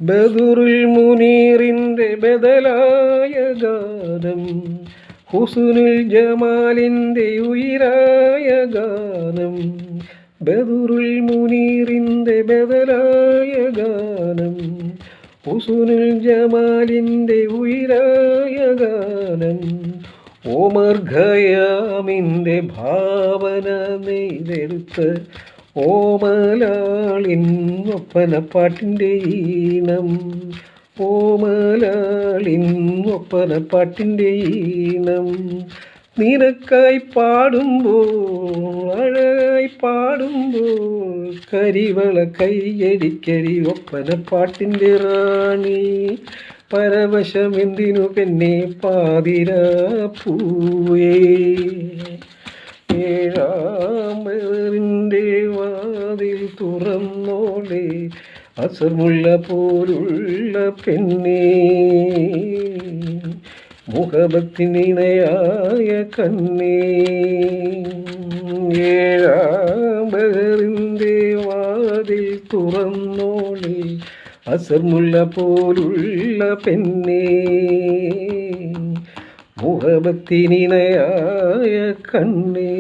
ബദറുൽ മുനീറിൻ്റെ ബദലായ ഗാനം, ഹുസ്നുൽ ജമാലിൻ്റെ ഉയിരായ ഗാനം. ബദറുൽ മുനീറിൻ്റെ ബദലായ ഗാനം, ഹുസ്നുൽ ജമാലിൻ്റെ ഉയിരായ ഗാനം. ഓമർ ഖയാമിൻ്റെ ഭാവന നെയ്തെടുത്ത് ഓമലാളിൻ ഒപ്പനപ്പാട്ടിൻ്റെ ഈണം. ഓമലാളിൻ ഒപ്പനപ്പാട്ടിൻ്റെ ഈണം. നിനക്കായി പാടുമ്പോൾ, അഴകായി പാടുമ്പോൾ, കരിവള കൈയടിക്കരി ഒപ്പനപ്പാട്ടിൻ്റെ റാണി. പരവശമെന്തിനു പെണ്ണെ പാതിരാ പൂവേ. ഏഴാമ്പറിൻ്റെ വാതിൽ തുറന്നോളെ അസർമുള്ള പോലുള്ള പെണ്ണേ. മുഹബത്തിനിണയായ കണ്ണേ. ഏഴാമ്പറിൻ്റെ വാതിൽ തുറന്നോളെ അസർമുള്ള പോലുള്ള പെണ്ണേ. മുഹബത്തിനിണയായ കണ്ണേ.